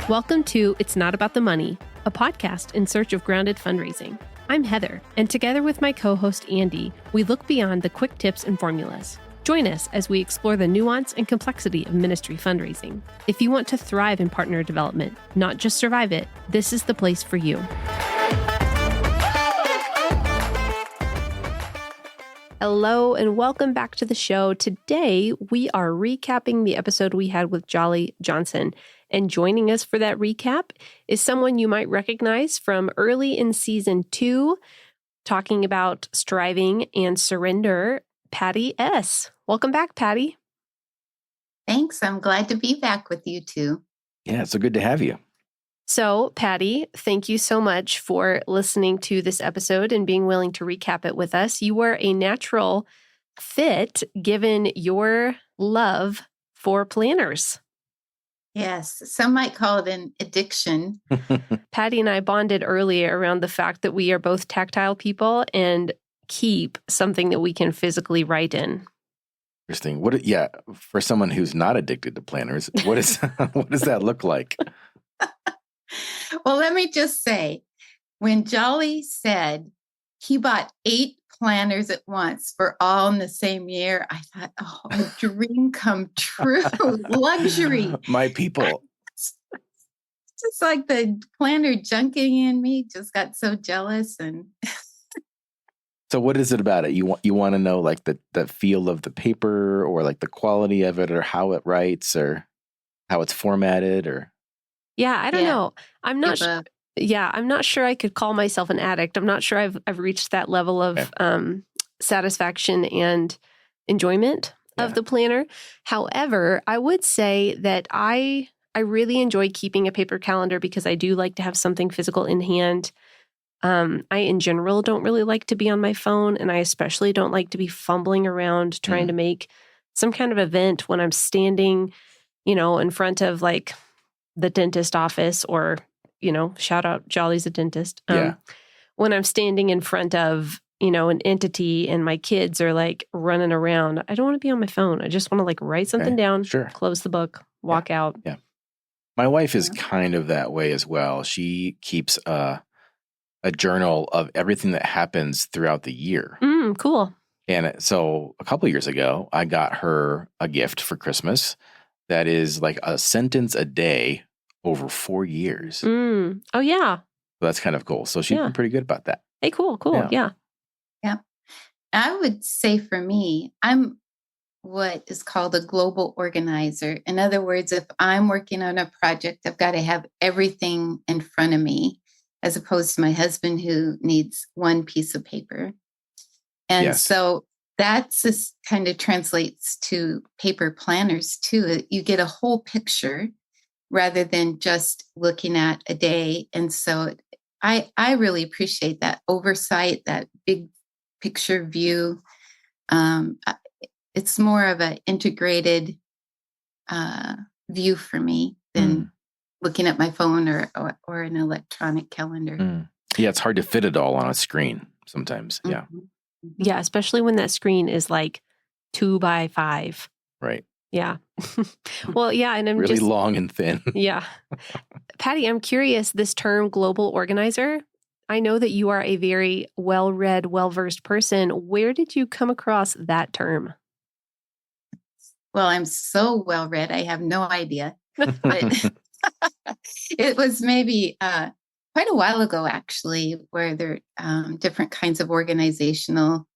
Welcome to It's Not About the Money, a podcast in search of grounded fundraising. I'm Heather, and together with my co-host Andy, we look beyond the quick tips and formulas. Join us as we explore the nuance and complexity of ministry fundraising. If you want to thrive in partner development, not just survive it, this is the place for you. Hello, and welcome back to the show. Today, we are recapping the episode we had with Jolly Johnson. And joining us for that recap is someone you might recognize from early in season 2, talking about striving and surrender, Patty S. Welcome back, Patty. Thanks. I'm glad to be back with you two. Yeah, it's so good to have you. So, Patty, thank you so much for listening to this episode and being willing to recap it with us. You were a natural fit given your love for planners. Yes, some might call it an addiction. Patty and I bonded earlier around the fact that we are both tactile people and keep something that we can physically write in. Interesting. For someone who's not addicted to planners, what does that look like? Well, let me just say, when Jolly said he bought 8 planners at once for all in the same year, I thought, oh, a dream come true, luxury. My people. Just like the planner junking in me just got so jealous. And So what is it about it? You want to know like the feel of the paper or like the quality of it or how it writes or how it's formatted or? Yeah, I don't know. I'm not sure. Yeah, I'm not sure I could call myself an addict. I'm not sure I've reached that level of satisfaction and enjoyment of the planner. However, I would say that I really enjoy keeping a paper calendar because I do like to have something physical in hand. I, in general, don't really like to be on my phone, and I especially don't like to be fumbling around trying to make some kind of event when I'm standing, in front of like the dentist office or, shout out Jolly's a dentist. When I'm standing in front of, an entity and my kids are like running around, I don't want to be on my phone. I just want to like write something down, close the book, walk out. Yeah. My wife is kind of that way as well. She keeps a journal of everything that happens throughout the year. Cool. And so a couple of years ago, I got her a gift for Christmas that is like a sentence a day over 4 years. Oh, yeah. So that's kind of cool. So she's been pretty good about that. Hey, cool. Yeah. I would say for me, I'm what is called a global organizer. In other words, if I'm working on a project, I've got to have everything in front of me, as opposed to my husband who needs one piece of paper. And so that just kind of translates to paper planners too. You get a whole picture rather than just looking at a day. And so I really appreciate that oversight, that big picture view. It's more of an integrated view for me than looking at my phone or an electronic calendar. Yeah, it's hard to fit it all on a screen sometimes. Yeah. Yeah, especially when that screen is like 2 by 5. Right. Yeah. Well, yeah. And I'm really just long and thin. Yeah. Patty, I'm curious, this term global organizer, I know that you are a very well-read, well-versed person. Where did you come across that term? Well, I'm so well-read, I have no idea. But it was maybe quite a while ago, actually, where there different kinds of organizational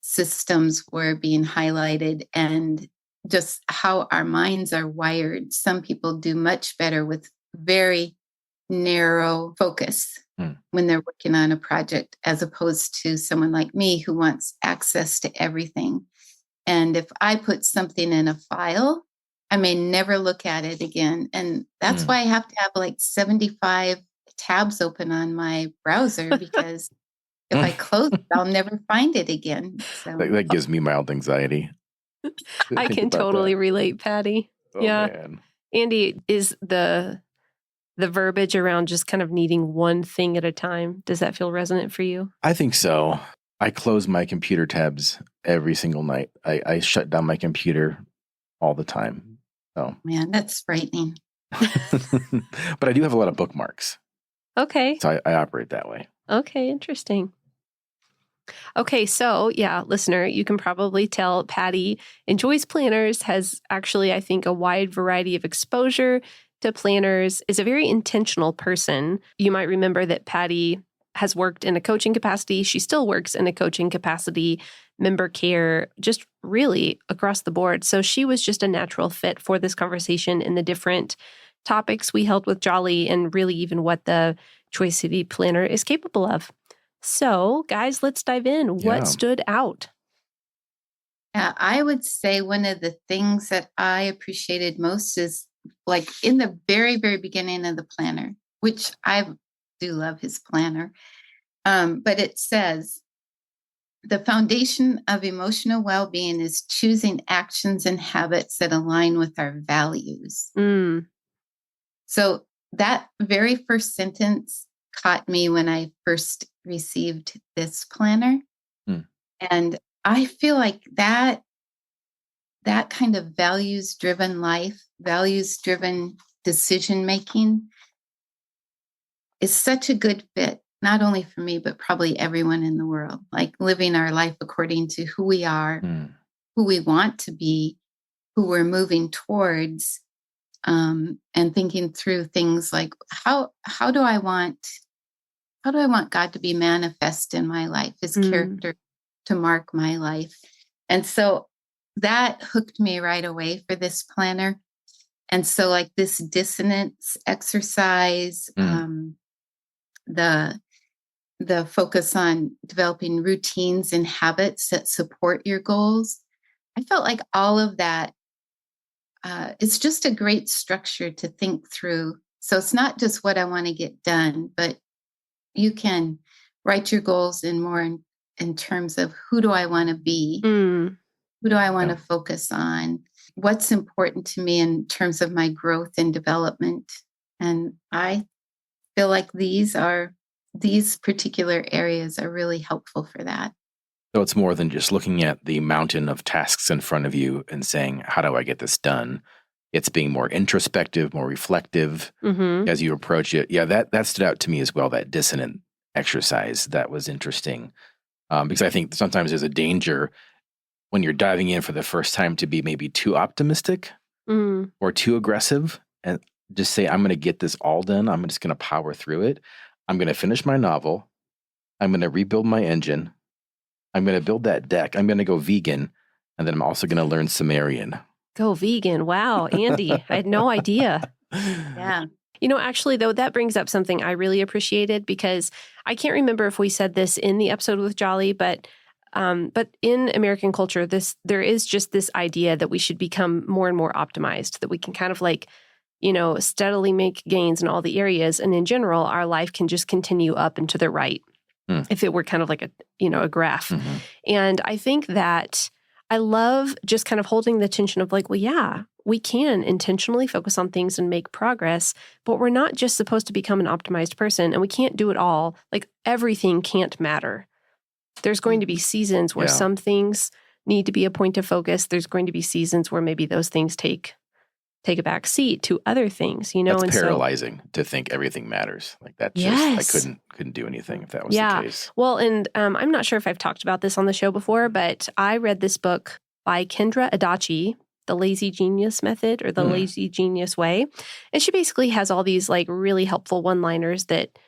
systems were being highlighted and just how our minds are wired. Some people do much better with very narrow focus when they're working on a project, as opposed to someone like me who wants access to everything. And if I put something in a file, I may never look at it again. And that's why I have to have like 75 tabs open on my browser, because if I close it, I'll never find it again. So That gives me mild anxiety. I can totally relate, Patty. Oh, man. Andy, is the verbiage around just kind of needing one thing at a time, does that feel resonant for you? I think so. I close my computer tabs every single night. I shut down my computer all the time. So man, that's frightening. But I do have a lot of bookmarks. Okay. So I operate that way. Okay, interesting. Okay, so yeah, listener, you can probably tell Patty enjoys planners, has actually, I think, a wide variety of exposure to planners, is a very intentional person. You might remember that Patty has worked in a coaching capacity. She still works in a coaching capacity, member care, just really across the board. So she was just a natural fit for this conversation in the different topics we held with Jolly and really even what the Choice City Planner is capable of. So, guys, let's dive in. What stood out? Yeah, I would say one of the things that I appreciated most is like in the very, very beginning of the planner, which I do love his planner. But it says, the foundation of emotional well-being is choosing actions and habits that align with our values. So that very first sentence caught me when I first received this planner. And I feel like that kind of values-driven life, values-driven decision-making is such a good fit, not only for me, but probably everyone in the world, like living our life according to who we are, who we want to be, who we're moving towards, and thinking through things like how do I want God to be manifest in my life, his character to mark my life. And so that hooked me right away for this planner. And so like this dissonance exercise, the focus on developing routines and habits that support your goals, I felt like all of that, it's just a great structure to think through. So it's not just what I want to get done, but you can write your goals in terms of who do I want to be? Who do I want to focus on? What's important to me in terms of my growth and development? And I feel like these particular areas are really helpful for that. So it's more than just looking at the mountain of tasks in front of you and saying, how do I get this done? It's being more introspective, more reflective as you approach it. Yeah, that stood out to me as well, that dissonant exercise. That was interesting. Because I think sometimes there's a danger when you're diving in for the first time to be maybe too optimistic or too aggressive and just say, I'm going to get this all done. I'm just going to power through it. I'm going to finish my novel. I'm going to rebuild my engine. I'm going to build that deck. I'm going to go vegan. And then I'm also going to learn Sumerian. Go vegan. Wow, Andy, I had no idea. Yeah. You know, actually, though, that brings up something I really appreciated because I can't remember if we said this in the episode with Jolly, but in American culture, there is just this idea that we should become more and more optimized, that we can kind of like, you know, steadily make gains in all the areas. And in general, our life can just continue up and to the right if it were kind of like a graph. And I think that I love just kind of holding the tension of like, well, yeah, we can intentionally focus on things and make progress, but we're not just supposed to become an optimized person and we can't do it all. Like everything can't matter. There's going to be seasons where some things need to be a point of focus. There's going to be seasons where maybe those things take a back seat to other things, you know. That's paralyzing to think everything matters. Like that just, I couldn't do anything if that was the case. Well, and I'm not sure if I've talked about this on the show before, but I read this book by Kendra Adachi, The Lazy Genius Method or The Lazy Genius Way. And she basically has all these like really helpful one-liners that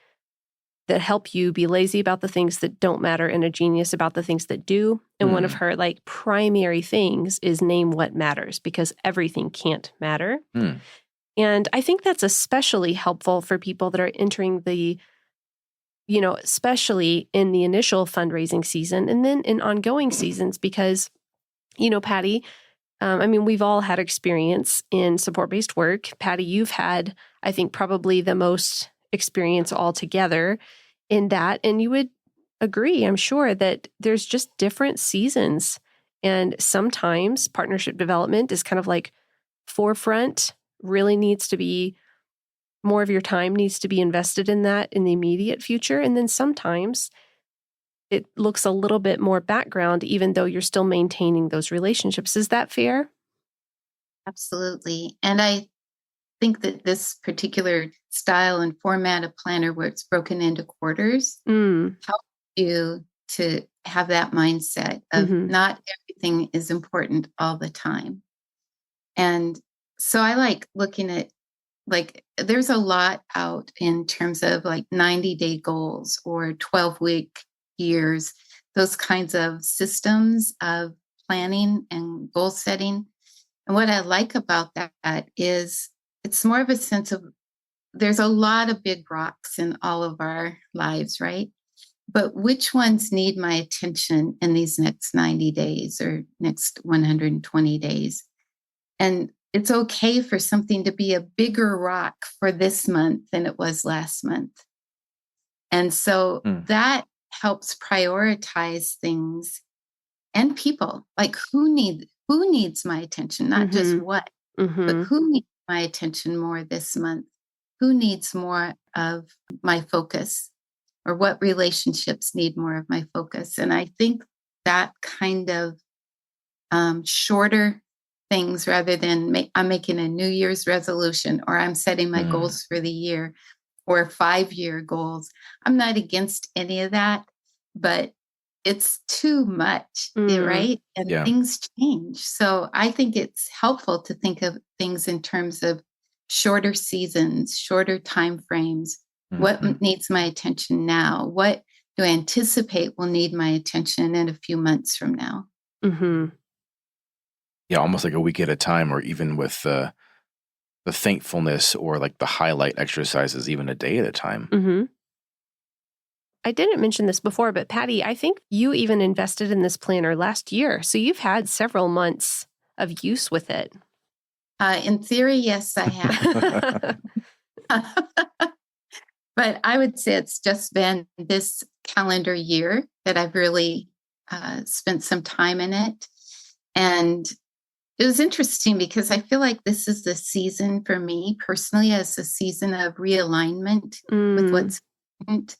help you be lazy about the things that don't matter and a genius about the things that do. And one of her like primary things is name what matters because everything can't matter. And I think that's especially helpful for people that are entering the, you know, especially in the initial fundraising season and then in ongoing seasons because, you know, Patty, I mean, we've all had experience in support-based work. Patty, you've had, I think, probably the most experience altogether in that. And you would agree, I'm sure, that there's just different seasons. And sometimes partnership development is kind of like forefront, really needs to be more of your time needs to be invested in that in the immediate future. And then sometimes it looks a little bit more background, even though you're still maintaining those relationships. Is that fair? Absolutely. And I think that this particular style and format of planner where it's broken into quarters helps you to have that mindset of not everything is important all the time. And so I like looking at, like, there's a lot out in terms of like 90-day goals or 12-week years, those kinds of systems of planning and goal setting. And what I like about that is it's more of a sense of there's a lot of big rocks in all of our lives, right? But which ones need my attention in these next 90 days or next 120 days? And it's okay for something to be a bigger rock for this month than it was last month. And so that helps prioritize things and people. Like who needs my attention? Not just what, but who needs my attention more this month? Who needs more of my focus? Or what relationships need more of my focus? And I think that kind of shorter things, rather than I'm making a New Year's resolution or I'm setting my goals for the year or 5-year goals. I'm not against any of that, but it's too much, right? And things change. So I think it's helpful to think of things in terms of shorter seasons, shorter time frames. What needs my attention now? What do I anticipate will need my attention in a few months from now? Yeah, almost like a week at a time, or even with the thankfulness or like the highlight exercises, even a day at a time. I didn't mention this before, but Patty, I think you even invested in this planner last year. So you've had several months of use with it. In theory, yes, I have. But I would say it's just been this calendar year that I've really spent some time in it. And it was interesting because I feel like this is the season for me personally, as a season of realignment with what's important.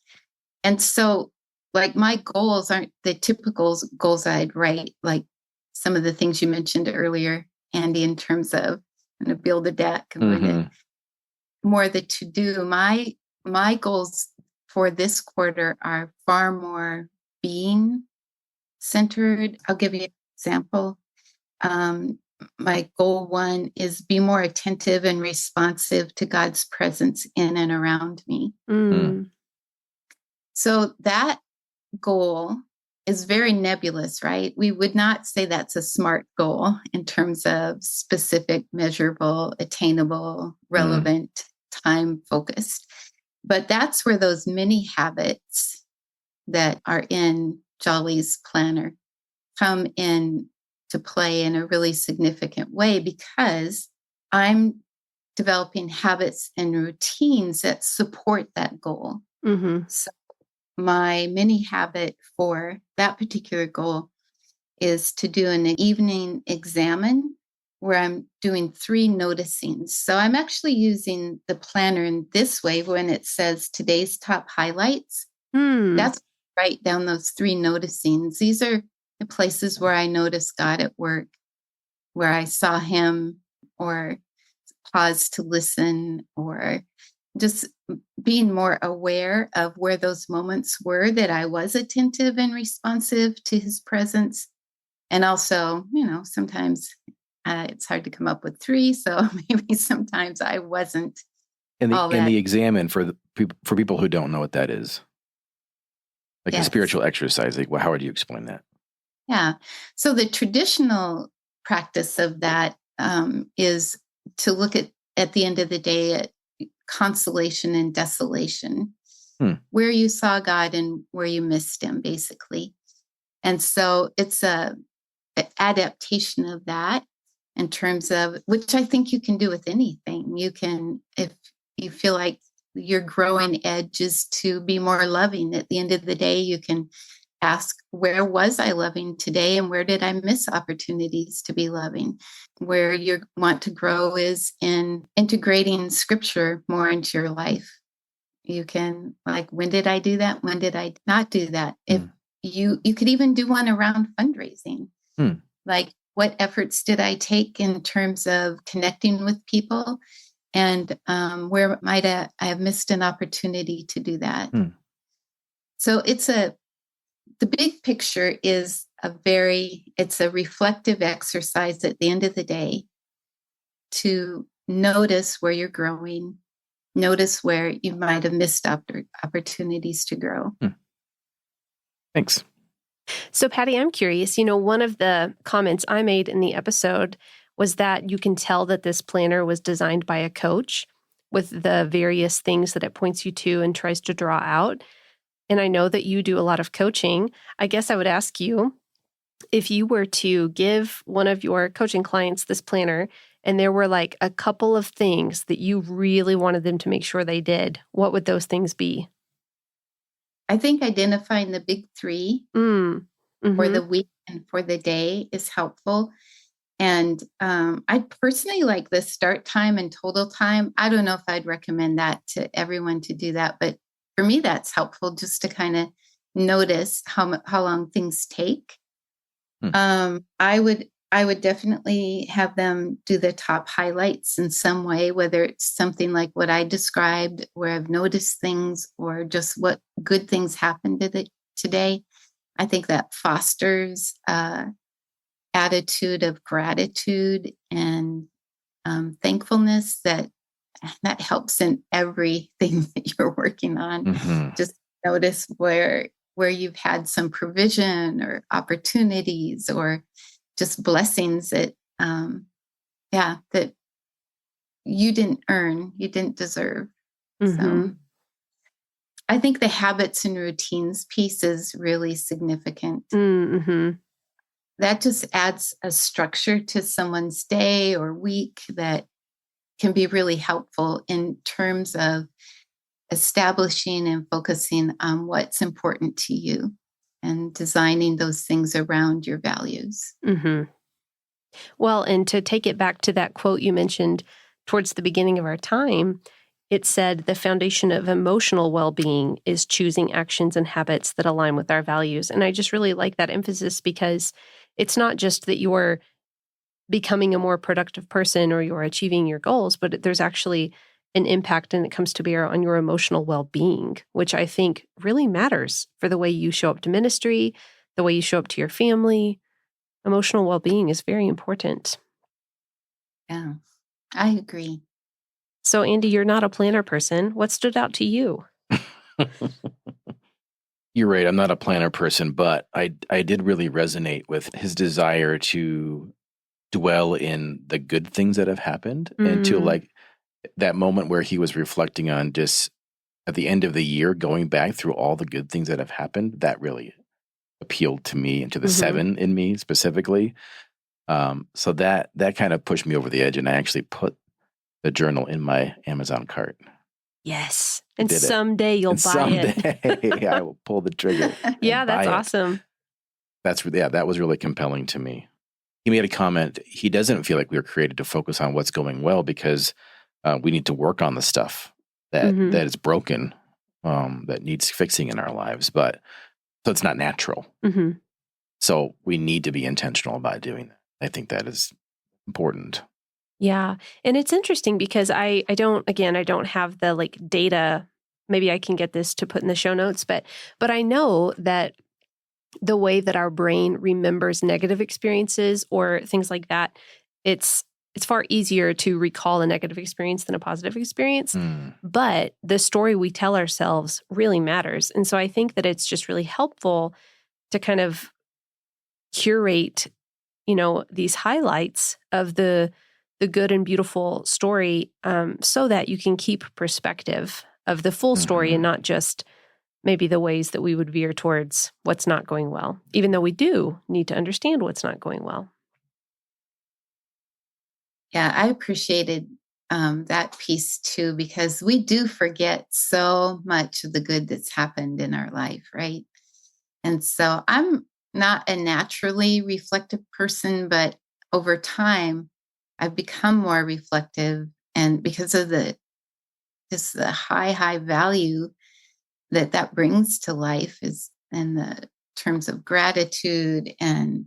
And so, like, my goals aren't the typical goals I'd write, like some of the things you mentioned earlier, Andy, in terms of I'm going to build a deck and more the to-do. My goals for this quarter are far more being centered. I'll give you an example. My goal 1 is be more attentive and responsive to God's presence in and around me. So that goal is very nebulous, right? We would not say that's a SMART goal in terms of specific, measurable, attainable, relevant, time focused. But that's where those mini habits that are in Jolly's planner come in to play in a really significant way, because I'm developing habits and routines that support that goal. So my mini habit for that particular goal is to do an evening examine where I'm doing 3 noticings. So I'm actually using the planner in this way. When it says today's top highlights, that's write down those 3 noticings. These are the places where I noticed God at work, where I saw him, or paused to listen, or just being more aware of where those moments were that I was attentive and responsive to his presence. And also, sometimes it's hard to come up with 3. So maybe sometimes I wasn't. And the examine for people who don't know what that is, like a spiritual exercise. Like, how would you explain that? Yeah. So the traditional practice of that is to look at the end of the day at consolation and desolation, where you saw God and where you missed him, basically. And so it's an adaptation of that in terms of, which I think you can do with anything. You can, if you feel like your growing edge is to be more loving, at the end of the day, you can ask, where was I loving today, and where did I miss opportunities to be loving? Where you want to grow is in integrating scripture more into your life. You can, like, when did I do that? When did I not do that? If you could even do one around fundraising. Like, what efforts did I take in terms of connecting with people and where might I have missed an opportunity to do that. So the big picture is it's a reflective exercise at the end of the day to notice where you're growing, notice where you might have missed opportunities to grow. Thanks. So, Patty, I'm curious, one of the comments I made in the episode was that you can tell that this planner was designed by a coach with the various things that it points you to and tries to draw out. And I know that you do a lot of coaching. I guess I would ask you, if you were to give one of your coaching clients this planner and there were like a couple of things that you really wanted them to make sure they did, what would those things be? I think identifying the big three for the week and for the day is helpful. And I personally like the start time and total time. I don't know if I'd recommend that to everyone to do that, but for me, that's helpful just to kind of notice how long things take. I would definitely have them do the top highlights in some way, whether it's something like what I described, where I've noticed things, or just what good things happened today. I think that fosters attitude of gratitude and thankfulness that helps in everything that you're working on. Just notice where you've had some provision or opportunities or just blessings that that you didn't earn, you didn't deserve. So I think the habits and routines piece is really significant. That just adds a structure to someone's day or week that can be really helpful in terms of establishing and focusing on what's important to you and designing those things around your values. Well, and to take it back to that quote you mentioned towards the beginning of our time, it said the foundation of emotional well-being is choosing actions and habits that align with our values. And I just really like that emphasis because it's not just that you're becoming a more productive person or you're achieving your goals, but there's actually an impact and it comes to bear on your emotional well-being, which I think really matters for the way you show up to ministry, the way you show up to your family. Emotional well-being is very important. Yeah, I agree. So, Andy, you're not a planner person. What stood out to you? You're right. I'm not a planner person, but I did really resonate with his desire to dwell in the good things that have happened and to like that moment where he was reflecting on just at the end of the year, going back through all the good things that have happened. That really appealed to me and to the 7 in me specifically. So that kind of pushed me over the edge, and I actually put the journal in my Amazon cart. Yes. And someday you'll buy it. Someday I will pull the trigger. Yeah, that's awesome. That was really compelling to me. He made a comment. He doesn't feel like we were created to focus on what's going well because we need to work on the stuff that is broken, that needs fixing in our lives. So it's not natural. So we need to be intentional about doing that. I think that is important. Yeah. And it's interesting because I don't have the like data. Maybe I can get this to put in the show notes, but I know that the way that our brain remembers negative experiences or things like that, it's far easier to recall a negative experience than a positive experience. But the story we tell ourselves really matters. And so I think that it's just really helpful to kind of curate, these highlights of the good and beautiful story so that you can keep perspective of the full story and not just maybe the ways that we would veer towards what's not going well, even though we do need to understand what's not going well. Yeah, I appreciated that piece too, because we do forget so much of the good that's happened in our life, right? And so I'm not a naturally reflective person, but over time, I've become more reflective, and because of the high value that brings to life is in the terms of gratitude and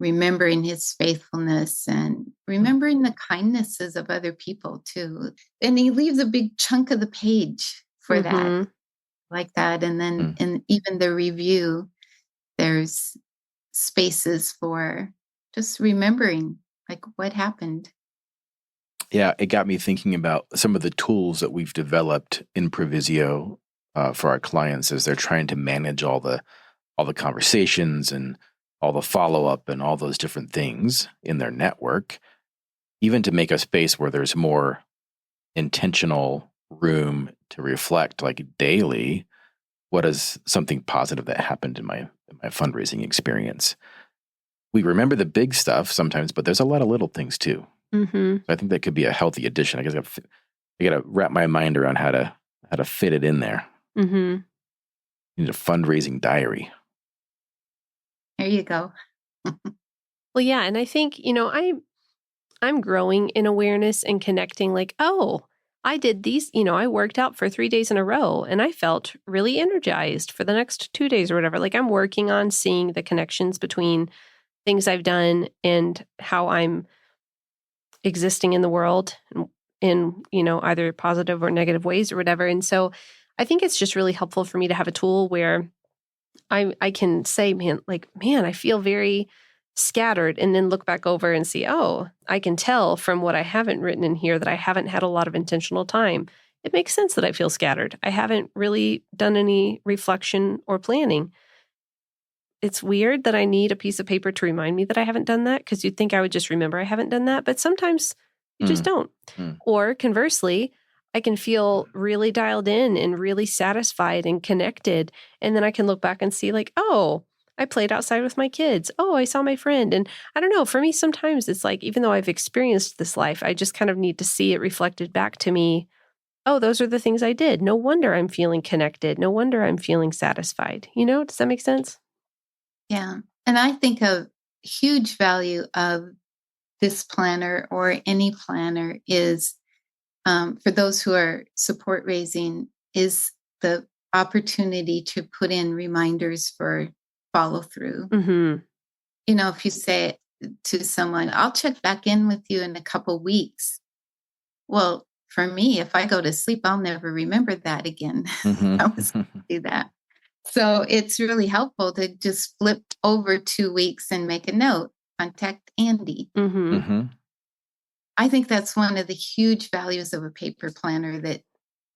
remembering his faithfulness and remembering the kindnesses of other people too. And he leaves a big chunk of the page for that, like that. And then in even the review, there's spaces for just remembering like what happened. Yeah, it got me thinking about some of the tools that we've developed in Provisio for our clients as they're trying to manage all the conversations and all the follow-up and all those different things in their network, even to make a space where there's more intentional room to reflect, like daily, what is something positive that happened in my fundraising experience. We remember the big stuff sometimes, but there's a lot of little things too. So I think that could be a healthy addition. I guess I got to wrap my mind around how to fit it in there. You need a fundraising diary. There you go. Well, yeah. And I think, I'm growing in awareness and connecting like, oh, I did these, I worked out for 3 days in a row and I felt really energized for the next 2 days or whatever. Like I'm working on seeing the connections between things I've done and how I'm existing in the world in, either positive or negative ways or whatever. And so I think it's just really helpful for me to have a tool where I can say, man, I feel very scattered, and then look back over and see, oh, I can tell from what I haven't written in here that I haven't had a lot of intentional time. It makes sense that I feel scattered. I haven't really done any reflection or planning. It's weird that I need a piece of paper to remind me that I haven't done that, because you'd think I would just remember I haven't done that, but sometimes you just don't. Or conversely, I can feel really dialed in and really satisfied and connected. And then I can look back and see like, oh, I played outside with my kids. Oh, I saw my friend. And I don't know, for me, sometimes it's like, even though I've experienced this life, I just kind of need to see it reflected back to me. Oh, those are the things I did. No wonder I'm feeling connected. No wonder I'm feeling satisfied. Does that make sense? Yeah. And I think a huge value of this planner or any planner is for those who are support raising is the opportunity to put in reminders for follow through. If you say to someone, I'll check back in with you in a couple weeks. Well, for me, if I go to sleep, I'll never remember that again. I was going to do that. So it's really helpful to just flip over 2 weeks and make a note, contact Andy. I think that's one of the huge values of a paper planner that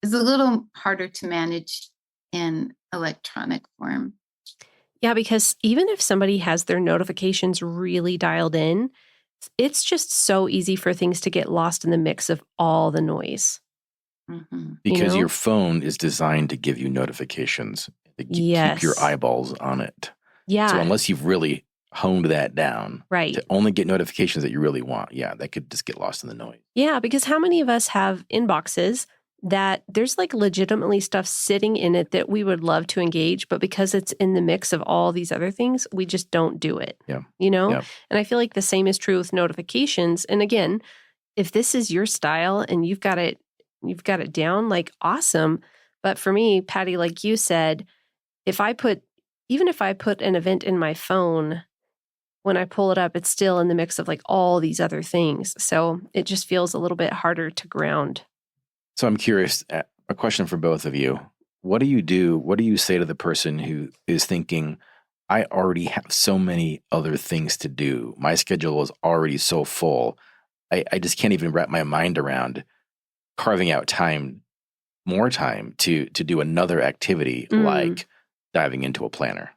is a little harder to manage in electronic form. Yeah, because even if somebody has their notifications really dialed in, it's just so easy for things to get lost in the mix of all the noise. Because your phone is designed to give you notifications, to keep your eyeballs on it. Yeah. So unless you've really honed that down, right, to only get notifications that you really want, that could just get lost in the noise. Yeah, because how many of us have inboxes that there's like legitimately stuff sitting in it that we would love to engage, but because it's in the mix of all these other things, we just don't do it. Yeah. And I feel like the same is true with notifications. And again, if this is your style and you've got it down, like awesome. But for me, Patty, like you said, even if I put an event in my phone, when I pull it up, it's still in the mix of like all these other things. So it just feels a little bit harder to ground. So I'm curious, a question for both of you. What do you do? What do you say to the person who is thinking, I already have so many other things to do. My schedule is already so full. I just can't even wrap my mind around carving out more time to do another activity like diving into a planner.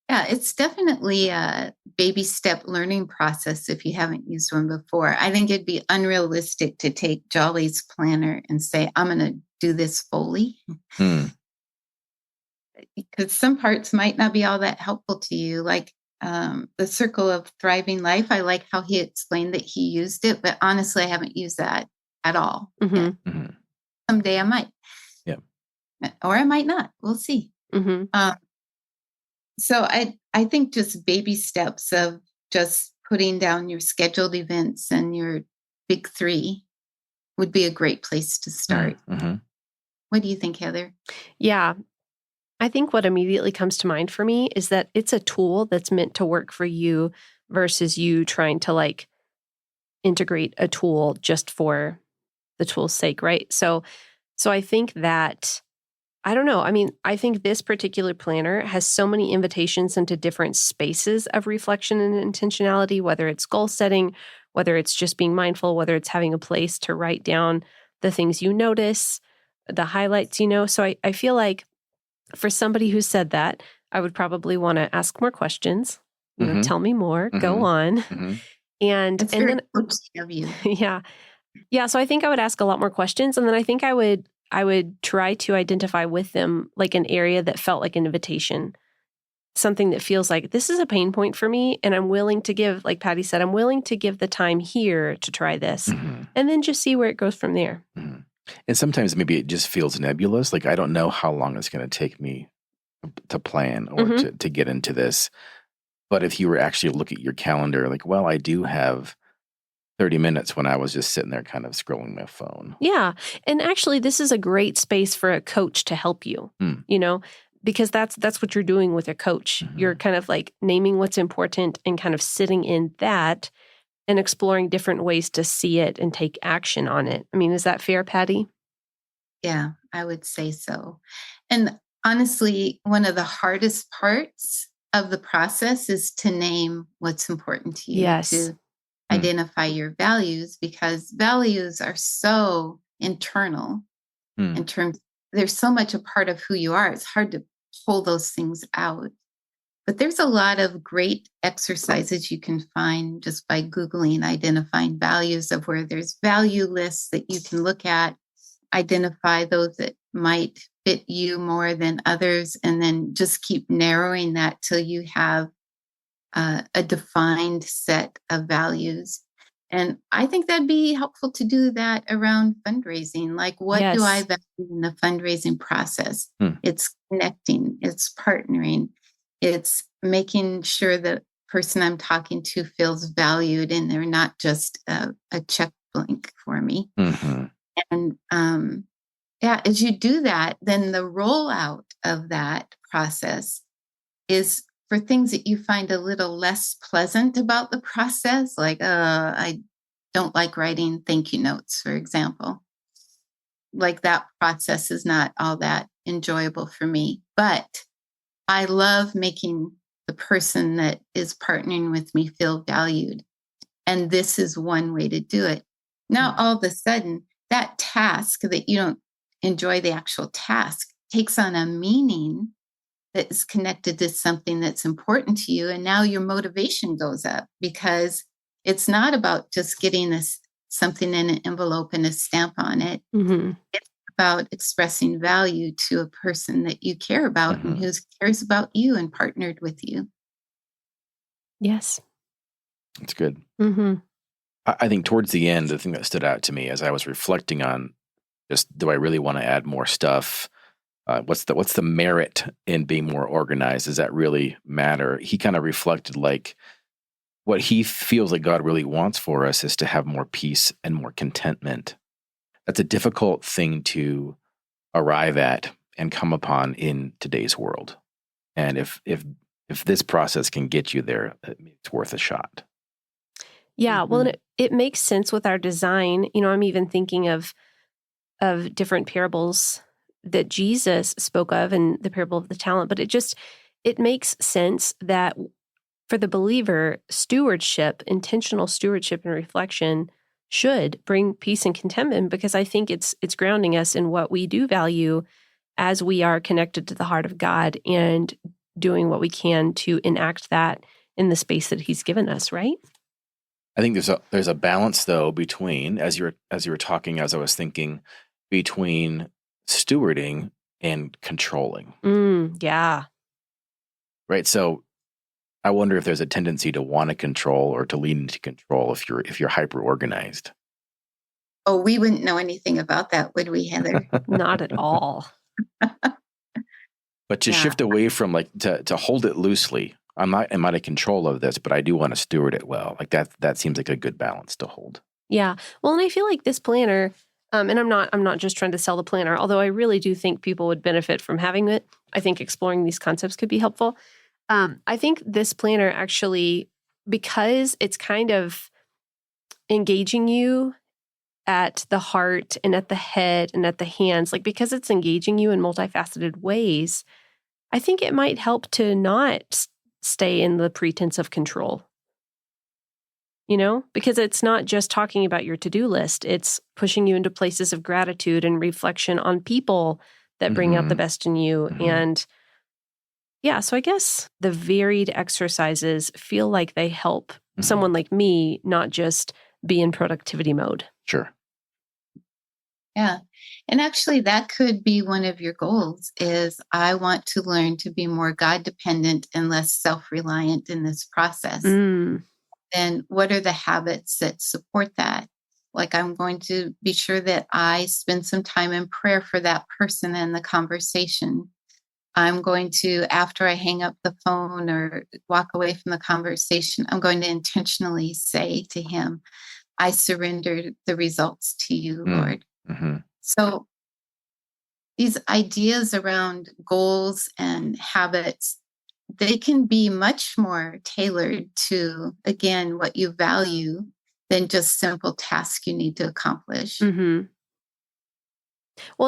Yeah, it's definitely a baby step learning process if you haven't used one before. I think it'd be unrealistic to take Jolly's planner and say, I'm going to do this fully. Because some parts might not be all that helpful to you. Like the Circle of Thriving Life, I like how he explained that he used it, but honestly, I haven't used that at all. Someday I might. Yeah. Or I might not. We'll see. So I think just baby steps of just putting down your scheduled events and your big 3 would be a great place to start. What do you think, Heather? Yeah. I think what immediately comes to mind for me is that it's a tool that's meant to work for you versus you trying to like integrate a tool just for the tool's sake, right? So I think that, I don't know. I mean, I think this particular planner has so many invitations into different spaces of reflection and intentionality, whether it's goal setting, whether it's just being mindful, whether it's having a place to write down the things you notice, the highlights, So I feel like for somebody who said that, I would probably want to ask more questions, tell me more, go on. And then coaching of you. Yeah. So I think I would ask a lot more questions. And then I think I would try to identify with them like an area that felt like an invitation, something that feels like this is a pain point for me. And I'm willing to give, like Patty said, I'm willing to give the time here to try this and then just see where it goes from there. And sometimes maybe it just feels nebulous. Like, I don't know how long it's going to take me to plan or to get into this. But if you were actually to look at your calendar, like, well, I do have 30 minutes when I was just sitting there kind of scrolling my phone. Yeah. And actually, this is a great space for a coach to help you, because that's what you're doing with a coach. You're kind of like naming what's important and kind of sitting in that and exploring different ways to see it and take action on it. I mean, is that fair, Patty? Yeah, I would say so. And honestly, one of the hardest parts of the process is to name what's important to you, to identify your values, because values are so internal in terms, they're so much a part of who you are. It's hard to pull those things out. But there's a lot of great exercises you can find just by Googling identifying values, of where there's value lists that you can look at, identify those that might fit you more than others, and then just keep narrowing that till you have a defined set of values. And I think that'd be helpful to do that around fundraising. Like, what do I value in the fundraising process? It's connecting, it's partnering, it's making sure the person I'm talking to feels valued and they're not just a check blank for me. And as you do that, then the rollout of that process is for things that you find a little less pleasant about the process. Like, I don't like writing thank you notes, for example. Like, that process is not all that enjoyable for me. But I love making the person that is partnering with me feel valued. And this is one way to do it. Now, all of a sudden, that task that you don't enjoy the actual task takes on a meaning that is connected to something that's important to you. And now your motivation goes up, because it's not about just getting something in an envelope and a stamp on it. It's about expressing value to a person that you care about and who cares about you and partnered with you. Yes. That's good. I think towards the end, the thing that stood out to me as I was reflecting on just, do I really want to add more stuff? What's the merit in being more organized? Does that really matter? He kind of reflected like what he feels like God really wants for us is to have more peace and more contentment. That's a difficult thing to arrive at and come upon in today's world. And if this process can get you there, it's worth a shot. Yeah, well, it makes sense with our design. I'm even thinking of different parables that Jesus spoke of in the parable of the talent, but it makes sense that for the believer, intentional stewardship and reflection should bring peace and contentment, because I think it's grounding us in what we do value as we are connected to the heart of God and doing what we can to enact that in the space that He's given us, right? I think there's a balance though between, as you were talking, as I was thinking, between stewarding and controlling. Yeah. Right. So I wonder if there's a tendency to want to control or to lean into control if you're hyper organized. Oh, we wouldn't know anything about that, would we, Heather? Not at all. But to shift away from to hold it loosely. I'm not in control of this, but I do want to steward it well. Like that seems like a good balance to hold. Yeah. Well, and I feel like this planner, And I'm not just trying to sell the planner, although I really do think people would benefit from having it. I think exploring these concepts could be helpful. I think this planner actually, because it's kind of engaging you at the heart and at the head and at the hands, like because it's engaging you in multifaceted ways, I think it might help to not stay in the pretense of control. Because it's not just talking about your to-do list. It's pushing you into places of gratitude and reflection on people that bring out the best in you. And yeah, so I guess the varied exercises feel like they help someone like me not just be in productivity mode. Sure. Yeah. And actually, that could be one of your goals is I want to learn to be more God-dependent and less self-reliant in this process. And what are the habits that support that? Like I'm going to be sure that I spend some time in prayer for that person and the conversation. I'm going to, after I hang up the phone or walk away from the conversation, I'm going to intentionally say to him, I surrender the results to you, Lord. So these ideas around goals and habits, they can be much more tailored to, again, what you value than just simple tasks you need to accomplish. Well,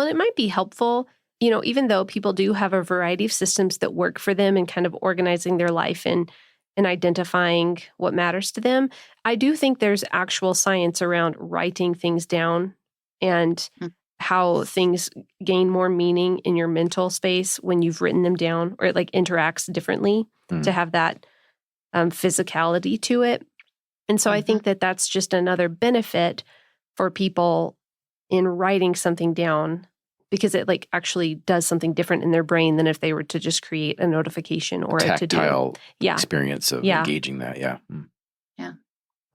and it might be helpful, even though people do have a variety of systems that work for them and kind of organizing their life and identifying what matters to them. I do think there's actual science around writing things down and how things gain more meaning in your mental space when you've written them down, or it like interacts differently to have that physicality to it. And so I think that that's just another benefit for people in writing something down, because it like actually does something different in their brain than if they were to just create a notification or a tactile to-do. Experience of engaging that. Yeah.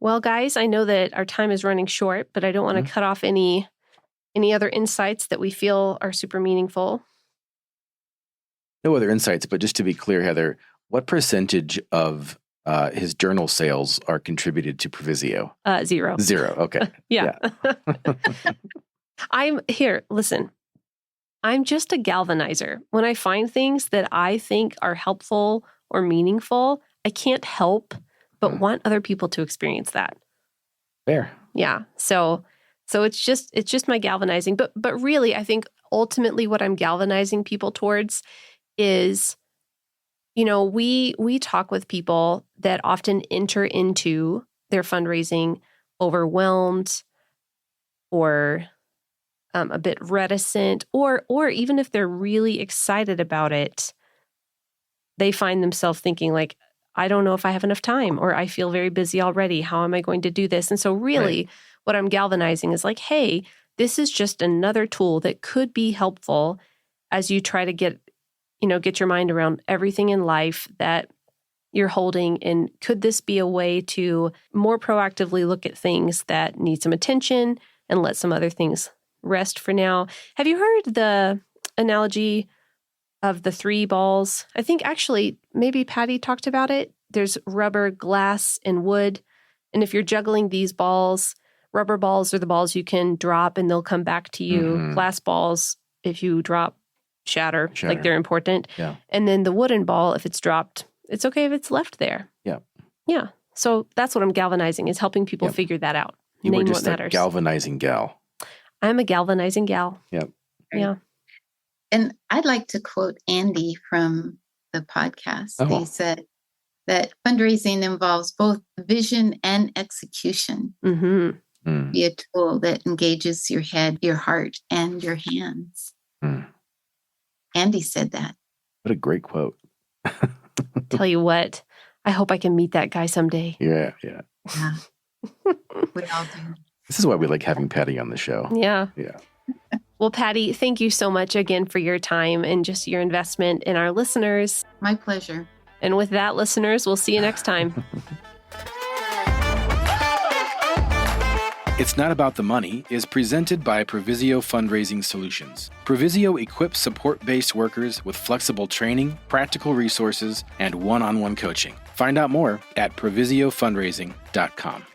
Well, guys, I know that our time is running short, but I don't want to cut off any other insights that we feel are super meaningful. No other insights, but just to be clear, Heather, what percentage of his journal sales are contributed to Provisio? 0. 0. Okay. Yeah. Listen, I'm just a galvanizer. When I find things that I think are helpful or meaningful, I can't help but want other people to experience that. Fair. Yeah. So it's just my galvanizing. But really, I think ultimately what I'm galvanizing people towards is, we talk with people that often enter into their fundraising overwhelmed or a bit reticent, or even if they're really excited about it, they find themselves thinking like, I don't know if I have enough time, or I feel very busy already. How am I going to do this? And so really what I'm galvanizing is like, hey, this is just another tool that could be helpful as you try to get your mind around everything in life that you're holding. And could this be a way to more proactively look at things that need some attention and let some other things rest for now? Have you heard the analogy of the 3 balls? I think actually maybe Patty talked about it. There's rubber, glass, and wood. And if you're juggling these balls, rubber balls are the balls you can drop and they'll come back to you. Glass balls, if you drop, shatter. Like they're important. Yeah. And then the wooden ball, if it's dropped, it's okay if it's left there. Yeah. Yeah. So that's what I'm galvanizing, is helping people figure that out. You Name were just what matters. a galvanizing gal. I'm a galvanizing gal. Yep. Yeah. And I'd like to quote Andy from the podcast. He said that fundraising involves both vision and execution. Be a tool that engages your head, your heart, and your hands. Andy said that. What a great quote. Tell you what, I hope I can meet that guy someday. Yeah. We all do. This is why we like having Patty on the show. Yeah. Well, Patty, thank you so much again for your time and just your investment in our listeners. My pleasure. And with that, listeners, we'll see you next time. It's Not About the Money is presented by Provisio Fundraising Solutions. Provisio equips support-based workers with flexible training, practical resources, and one-on-one coaching. Find out more at provisiofundraising.com.